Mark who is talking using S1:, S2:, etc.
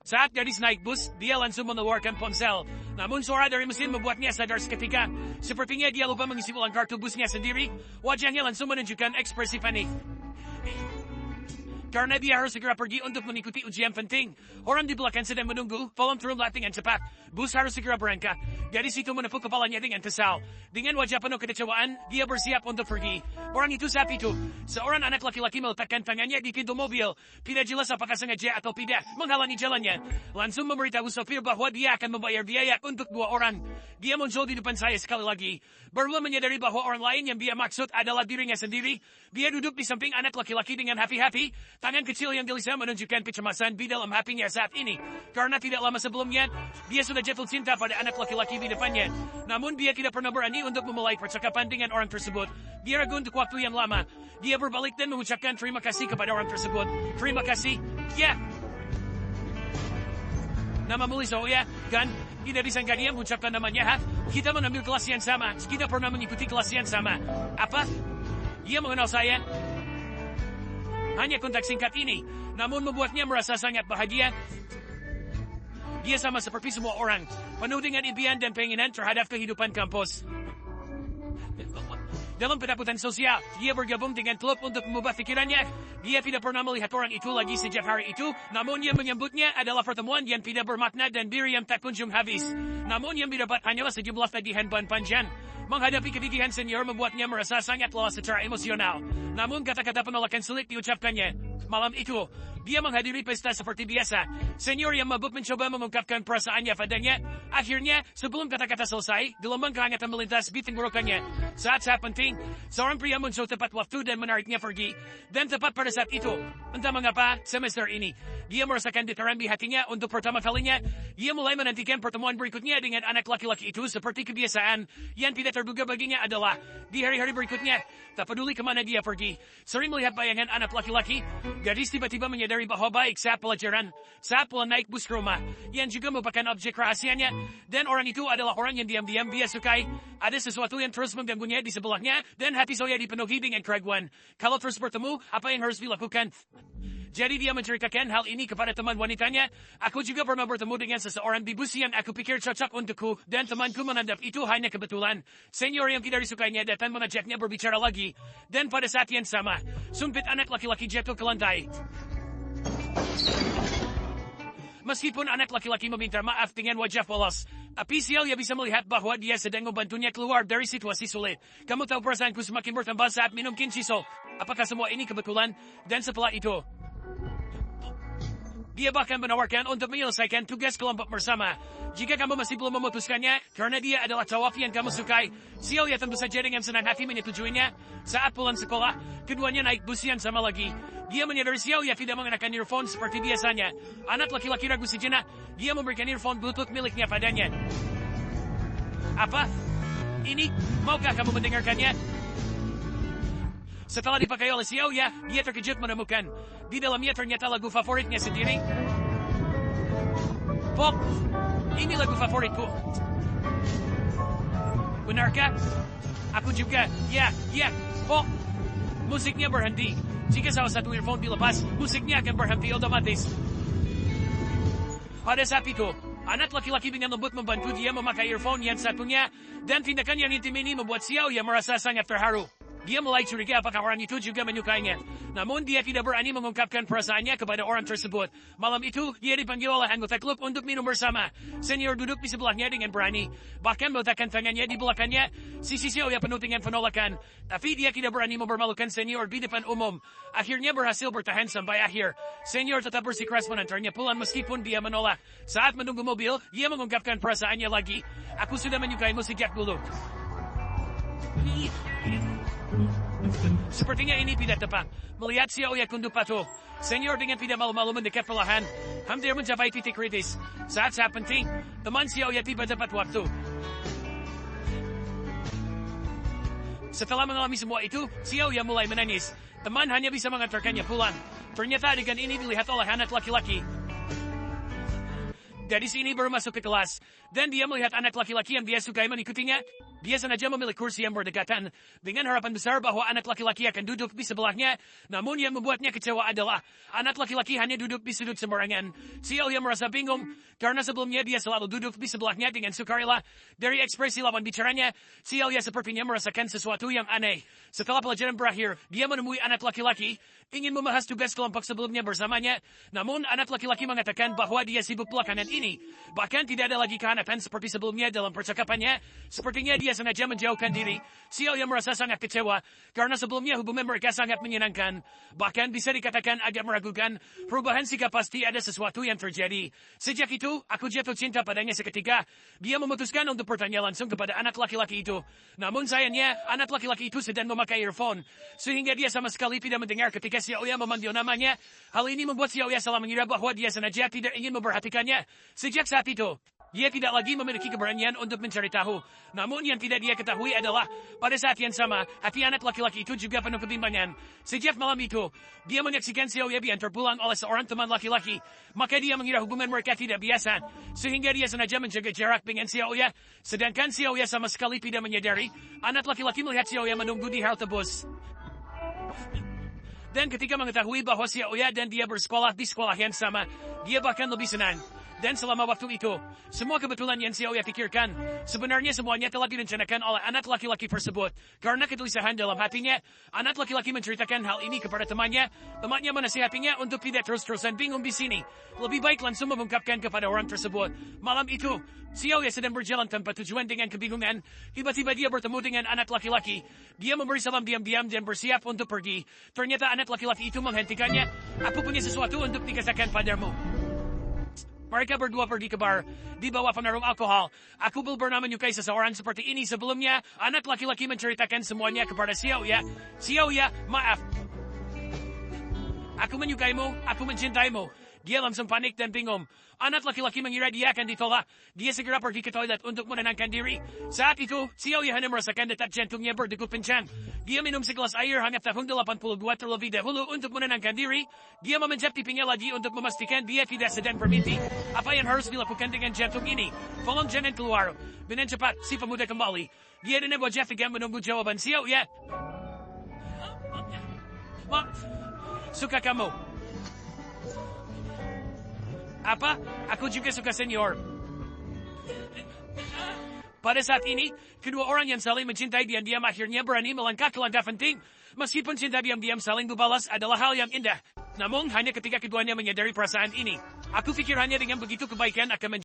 S1: Saat gadis naik bus, dia langsung mengeluarkan ponsel. Namun suara dari mesin membuatnya sadar seketika. Sepertinya dia lupa mengisi ulang kartu busnya sendiri. Wajahnya langsung menunjukkan ekspresi panik. Karena dia harus segera pergi untuk mengikuti ujian penting. Orang di belakang sedang menunggu, volume turunlah dengan cepat. Bus harus segera berangkat. Gadis itu menepuk kepalanya dengan kesal. Dengan wajah penuh kekecewaan, dia bersiap untuk pergi. Orang itu saat itu, seorang anak laki-laki meletakkan tangannya di pintu mobil. Tidak jelas apakah sengaja atau tidak, menghalangi jalannya. Langsung memberitahu sopir bahwa dia akan membayar biaya untuk 2 orang. Dia muncul di depan saya sekali lagi. Barulah menyadari bahwa orang lain yang dia maksud adalah dirinya sendiri. Dia duduk di samping anak laki-laki dengan happy-happy. Tangan kecil yang gelisah menunjukkan kecemasan di dalam hatinya saat ini. Karena tidak lama sebelumnya, dia sudah jatuh cinta pada anak laki-laki di depannya. Namun dia tidak pernah berani untuk memulai percakapan dengan orang tersebut. Dia ragu untuk waktu yang lama. Dia berbalik dan mengucapkan terima kasih kepada orang tersebut. Terima kasih. Ya. Nama Muliso ya, kan? Tidak disangka dia mengucapkan namanya. Kita mengambil kelas yang sama. Kita pernah mengikuti kelas yang sama. Apa? Dia mengenal saya. Hanya kontak singkat ini, namun membuatnya merasa sangat bahagia. Dia sama seperti semua orang, penuh dengan impian dan pengenan terhadap kehidupan kampus. Dalam pedaputan sosial, dia bergabung dengan klub untuk mengubah pikirannya. Dia tidak pernah melihat orang itu lagi sejak hari itu, namun yang menyambutnya adalah pertemuan yang tidak bermakna dan diri yang tak kunjung habis. Namun yang didapat hanyalah sejumlah tagihan ban panjang. Menghadapi kedidikan senior membuatnya merasa sangat lelah secara emosional. Namun kata-kata penolakan sulit diucapkannya. Malam itu, dia menghadiri pesta seperti biasa. Senior yang mabuk mencoba mengungkapkan perasaannya padanya. Akhirnya, sebelum kata-kata selesai, gelombang kehangatan melintas di tenggorokannya. Saat-saat penting, seorang pria muncul tepat waktu dan menariknya pergi. Dan tepat pada saat itu, entah mengapa, semester ini, dia merasakan getaran di hatinya untuk pertama kalinya. Dia mulai menantikan pertemuan berikutnya dengan anak laki-laki itu seperti kebiasaan. Yang tidak terduga baginya adalah, di hari-hari berikutnya, tak peduli kemana dia pergi, sering melihat bayangan anak laki-laki. Gadis tiba-tiba menyadari bahwa baik saat pelajaran, saat pulang naik bus ke rumah, yang juga merupakan objek rahasianya, dan orang itu adalah orang yang diam-diam dia sukai. Ada sesuatu yang terus mengganggunya di sebelahnya, dan hati saya dipenuhi dengan keraguan. Kalau terus bertemu, apa yang harus dilakukan? Jadi dia menceritakan hal ini kepada teman wanitanya. Aku juga pernah bertemu dengan seseorang di bus yang aku pikir cocok untukku, dan temanku menganggap itu hanya kebetulan. Senior yang tidak disukainya datang mengajaknya berbicara lagi. Dan pada saat yang sama, sumpit anak laki-laki jatuh ke lantai. Meskipun anak laki-laki meminta maaf dengan wajah polos, tapi Celia bisa melihat bahwa dia sedang membantunya keluar dari situasi sulit. Kamu tahu perasaanku semakin bertambah saat minum Kinshiso. Apakah semua ini kebetulan? Dan setelah itu, dia bahkan menawarkan untuk menyelesaikan tugas kelompok bersama. Jika kamu masih belum memutuskannya, karena dia adalah cowok yang kamu sukai, Celia tentu saja dengan senang hati menyetujuinya. Saat pulang sekolah, keduanya naik bus yang sama lagi. Dia menyadari Celia tidak mengenakan earphone seperti biasanya. Anak laki-laki ragu sejenak. Dia memberikan earphone Bluetooth miliknya padanya. Apa? Ini? Maukah kamu mendengarkannya? Setelah dipakai oleh Celia, dia terkejut menemukan di dalamnya ternyata lagu favoritnya sendiri. Pop, ini lagu favoritku. Benarkah? Aku juga. Ya, Pop. Musiknya berhenti. Jika salah satu earphone dilepas, musiknya akan berhenti otomatis. Pada saat itu, anak laki-laki dengan lembut membantu dia memakai earphone yang satunya, dan tindakan yang intim ini membuat Celia merasa sangat terharu. Dia mulai curiga apakah orang itu juga menyukainya. Namun dia tidak berani mengungkapkan perasaannya kepada orang tersebut. Malam itu, dia dipanggil oleh anggota klub untuk minum bersama. Senior duduk di sebelahnya dengan berani. Bahkan meletakkan tangannya di belakangnya. Sisi Celia penuh dengan penolakan. Tapi dia tidak berani mempermalukan senior di depan umum. Akhirnya berhasil bertahan sampai akhir. Senior tetap bersikeras menantarnya pulang meskipun dia menolak. Saat menunggu mobil, dia mengungkapkan perasaannya lagi. Aku sudah menyukaimu sejak dulu. Sepertinya ini tidak tepat. Melihat Celia tunduk patuh, senior dengan tidak malu-malu mendekat perlahan, hampir mencapai titik kritis. Saat-saat penting, teman Celia tiba tepat waktu. Setelah mengalami semua itu, Celia mulai menangis. Teman hanya bisa mengantarkannya pulang. Ternyata adegan ini dilihat oleh anak laki-laki. Gadis ini baru masuk ke kelas, Dan dia melihat anak laki-laki yang dia sukai mengikutinya. Dia sengaja memilih kursi yang berdekatan, dengan harapan besar bahwa anak laki-laki akan duduk di sebelahnya. Namun yang membuatnya kecewa adalah, anak laki-laki hanya duduk di sudut sembarangan. Si Aoya merasa bingung, karena sebelumnya dia selalu duduk di sebelahnya dengan sukarela. Dari ekspresi lawan bicaranya, si Aoya sepertinya merasakan sesuatu yang aneh. Setelah pelajaran berakhir, dia menemui anak laki-laki, ingin membahas tugas kelompok sebelumnya bersamanya. Namun anak laki-laki mengatakan bahwa dia sibuk belakangan ini. Bahkan tidak ada lagi kehangatan seperti sebelumnya dalam percakapannya. Sepertinya dia sengaja menjauhkan diri. Si Aoya merasa sangat kecewa, karena sebelumnya hubungan mereka sangat menyenangkan. Bahkan bisa dikatakan agak meragukan, perubahan sikap pasti ada sesuatu yang terjadi. Sejak itu, aku jatuh cinta padanya seketika. Dia memutuskan untuk bertanya langsung kepada anak laki-laki itu. Namun sayangnya, anak laki-laki itu sedang memakai earphone, sehingga dia sama sekali tidak mendengar ketika si Aoya memanggil namanya. Hal ini membuat si Aoya salah mengira bahwa dia sengaja tidak ingin memperhatikannya. Sejak saat itu, dia tidak lagi memiliki keberanian untuk mencari tahu. Namun yang tidak dia ketahui adalah, pada saat yang sama, hati anak laki-laki itu juga penuh kebimbangan. Sejak malam itu, dia menyaksikan si Aoya diantar pulang oleh seorang teman laki-laki. Maka dia mengira hubungan mereka tidak biasa, sehingga dia sengaja menjaga jarak dengan si Aoya. Sedangkan si Aoya sama sekali tidak menyadari, anak laki-laki melihat si Aoya menunggu di halte bus. Dan ketika mengetahui bahwa si Aoya dan dia bersekolah di sekolah yang sama, dia bahkan lebih senang. Dan selama waktu itu, semua kebetulan yang si Aoya pikirkan, sebenarnya semuanya telah direncanakan oleh anak laki-laki tersebut. Karena kegelisahan dalam hatinya, anak laki-laki menceritakan hal ini kepada temannya. Temannya menasihatinya untuk tidak terus-terusan bingung di sini. Lebih baik langsung mengungkapkan kepada orang tersebut. Malam itu, si Aoya sedang berjalan tanpa tujuan dengan kebingungan. Tiba-tiba dia bertemu dengan anak laki-laki. Dia memberi salam diam-diam dan bersiap untuk pergi. Ternyata anak laki-laki itu menghentikannya. Aku punya sesuatu untuk dikatakan padamu. Mereka berdua pergi ke bar, di bawah pengaruh alkohol. Aku belum pernah menyukai seseorang seperti ini sebelumnya. Anak laki-laki menceritakan semuanya kepada si Aoya. Si Aoya, maaf. Aku menyukaimu, aku mencintaimu. Dia langsung panik dan bingung. Anak laki-laki mengira dia akan ditolak. Dia segera pergi ke toilet untuk menenangkan diri. Saat itu, si Aoya hanya merasakan detak jantungnya berdegup kencang. Dia minum segelas air hangat tahun 82 terlebih dahulu untuk menenangkan diri. Dia memencet pipinya lagi untuk memastikan dia tidak sedang bermimpi. Apa yang harus dilakukan dengan jantung ini? Tolong jangan keluar. Dengan cepat, si pemuda kembali. Dia dengan wajah tegang menunggu jawaban si Aoya. Suka kamu? Apa? Aku juga suka senior. Pada saat ini, kedua orang yang saling mencintai diam-diam akhirnya berani melangkah ke langkah penting. Meskipun cinta diam-diam saling berbalas adalah hal yang indah. Namun hanya ketika keduanya menyadari perasaan ini. Aku pikir hanya dengan begitu kebaikan akan